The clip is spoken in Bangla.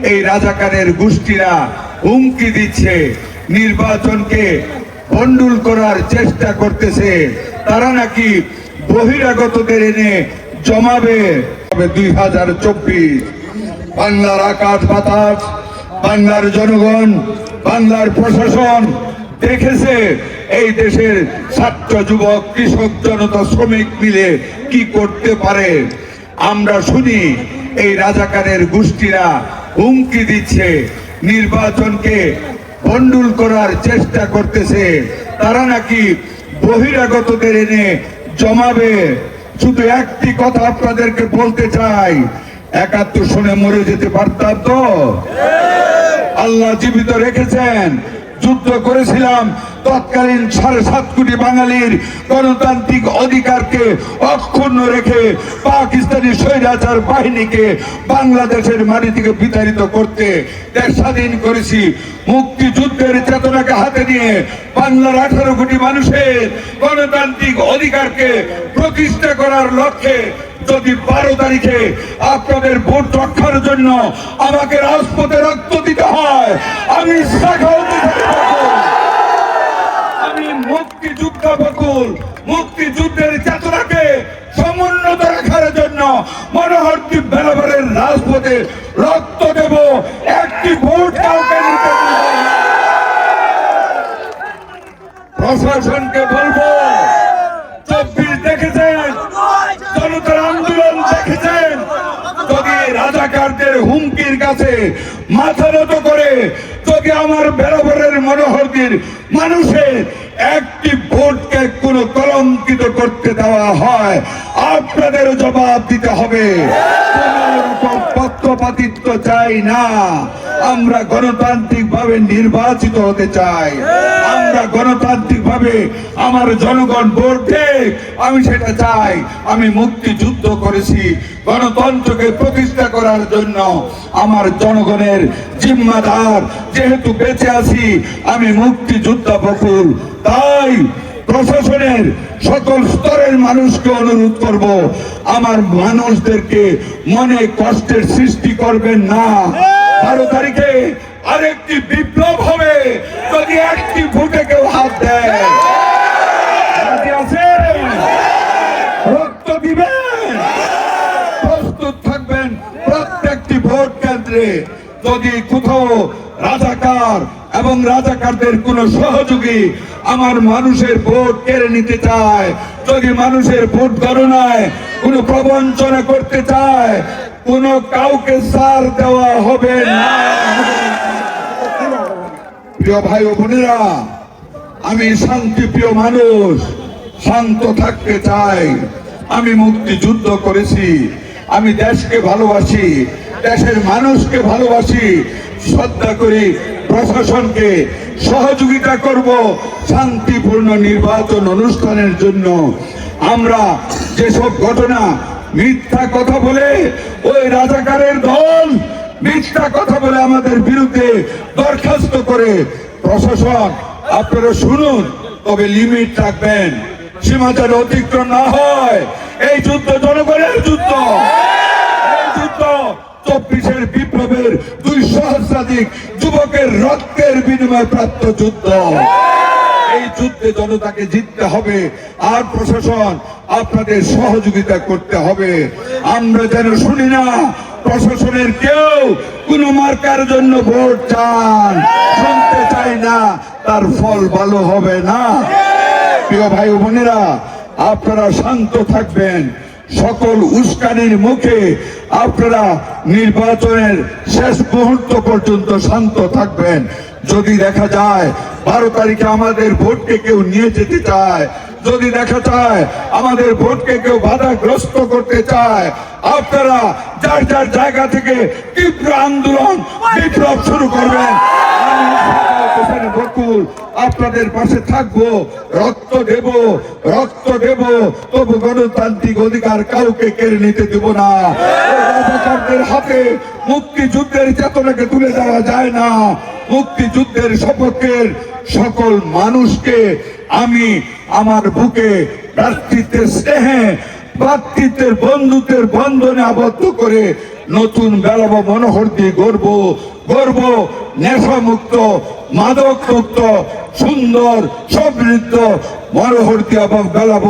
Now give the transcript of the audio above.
এই রাজাকারের গোষ্ঠীরা হুমকি দিচ্ছে, নির্বাচনকে ভণ্ডুল করার চেষ্টা করতেছে। তারা নাকি বহিরাগতদের এনে জমাবে 2024। বাংলার আকাশ বাতাস, বাংলার জনগণ, বাংলার প্রশাসন দেখেছে এই দেশের ছাত্র যুবক কৃষক জনতা শ্রমিক মিলে কি করতে পারে। আমরা শুনি এই রাজাকারের গোষ্ঠীরা হুমকি দিচ্ছে, নির্বাচনকে ভণ্ডুল করার চেষ্টা করতেছে। তারা নাকি বহিরাগতদের এনে জমাবে। শুধু একটি কথা আপনাদেরকে বলতে চাই, ৭১ সনে মরে যেতে পারতাম তো? আল্লাহ জীবিত রেখেছেন। যুদ্ধ করেছিলাম তৎকালীন ৭.৫ কোটি বাঙালির গণতান্ত্রিক অধিকারকে অক্ষুণ্ণ রেখে পাকিস্তানি স্বৈরাচার বাহিনীকে বাংলাদেশের মাটি থেকে বিতাড়িত করতে দেশ স্বাধীন করেছি। মুক্তিযুদ্ধের চেতনাকে হাতে নিয়ে বাংলার ১৮ কোটি মানুষের গণতান্ত্রিক অধিকারকে প্রতিষ্ঠা করার লক্ষ্যে যদি ১২ তারিখে আপনাদের ভোট রক্ষার জন্য আমাকে রাজপথে রক্ত দিতে হয়, আমি মুক্তিযোদ্ধা বকুল মুক্তিযুদ্ধের চেতনাকে সমুন্নত রাখার জন্য মনোহরদীপ বেলাবারের রাজপথে রক্ত দেব। একটি ভোট কাউকে নিতে দেব না। প্রশাসনকে বলবো, ২৪ দেখেছেন, জনতার আন্দোলন দেখেছেন, যদি রাজাকারদের হুমকির কাছে মাথা নত করে যদি আমার বেলাবরের মনোহরদীর মানুষের একটি ভোটকে কোনো কলঙ্কিত করতে দেওয়া হয়, আপনাদের জবাব দিতে হবে। পক্ষপাতিত্ব চাই না, আমরা গণতান্ত্রিক ভাবে নির্বাচিত হতে চাই। আমরা গণতান্ত্রিক ভাবে আমার জনগণ ভোট দেখ, আমি সেটা চাই। আমি মুক্তিযুদ্ধ করেছি গণতন্ত্রকে প্রতিষ্ঠা করার জন্য। আমার জনগণের জিম্মাদার যেহেতু বেঁচে আছি, আমি মুক্তিযোদ্ধা বকুল। তাই প্রশাসনের সকল স্তরের মানুষকে অনুরোধ করব, আমার মানুষদেরকে মনে কষ্টের সৃষ্টি করবেন না। ১২ তারিখে আরেকটি বিপ্লব হবে যদি একটি ভোটে কেউ হাত দেয়। রাজি আছেন? রক্ত দিবেন, প্রস্তুত থাকবেন প্রত্যেকটি ভোট কেন্দ্রে। যদি কোথাও রাজাকার এবং রাজাকারদের কোন সহযোগী আমার মানুষের ভোট কেড়ে নিতে চায়, যদি মানুষের ভোট গণনায় কোন প্রবঞ্চনা করতে চায়, কোন কাউকে ছাড় দেওয়া হবে না। প্রিয় ভাই ও বোনেরা, আমি শান্তিপ্রিয় মানুষ, শান্ত থাকতে চাই। আমি মুক্তিযুদ্ধ করেছি, আমি দেশকে ভালোবাসি, দেশের মানুষকে ভালোবাসি, শ্রদ্ধা করি। প্রশাসনকে সহযোগিতা করব শান্তিপূর্ণ নির্বাচন অনুষ্ঠানের জন্য। আমরা যেসব ঘটনা মিথ্যা কথা বলে ওই রাজাকারের দল মিথ্যা কথা বলে আমাদের বিরুদ্ধে দরখাস্ত করে, প্রশাসন আপনারা শুনুন, তবে লিমিট রাখবেন, সীমা যেন অতিক্রম না হয়। এই যুদ্ধ জনগণের যুদ্ধ, এই যুদ্ধ ২৪-এর বিপ্লবের ২ সহস্রাধিক যুবকের রক্তের বিনিময়ে প্রাপ্ত যুদ্ধ। এই যুদ্ধে জনতাকে জিততে হবে, আর প্রশাসন আপনাদের সহযোগিতা করতে হবে। আমরা যেন শুনি না প্রশাসনের কেউ কোন মার্কার জন্য ভোট চান, শুনতে চাই না, তার ফল ভালো হবে না। প্রিয় ভাই ও বোনেরা, আপনারা শান্ত থাকবেন, সকল উস্কানির মুখে আপনারা নির্বাচনের শেষ মুহূর্ত পর্যন্ত শান্ত থাকবেন। যদি দেখা যায় ১২ তারিখে আমাদের ভোটকে কেউ নিয়ে যেতে চায়, যদি দেখা যায় আমাদের ভোটকে কেউ বাধাগ্রস্ত করতে চায়, আপনারা যার যার জায়গা থেকে তীব্র আন্দোলন বিপ্লব শুরু করবেন। বকুল আপনাদের পাশে থাকবো, রক্ত দেব, রক্ত দেব, তবু গণতান্ত্রিক অধিকার কাউকে কেড়ে নিতে দেব না। রাজাকারদের হাতে মুক্তিযুদ্ধের চেতনাকে তুলে দেওয়া যায় না। মুক্তিযুদ্ধের সপক্ষের সকল মানুষকে আমি আমার বুকে ভ্রাতৃত্বের স্নেহে, ভ্রাতৃত্বের বন্ধুত্বের বন্ধনে আবদ্ধ করে নতুন বেলাব মনোহর দিয়ে গর্ব গর্ব নেশা মুক্ত মাদক মুক্ত সুন্দর সমৃদ্ধ মনোহর দিয়ে এবং বেলাব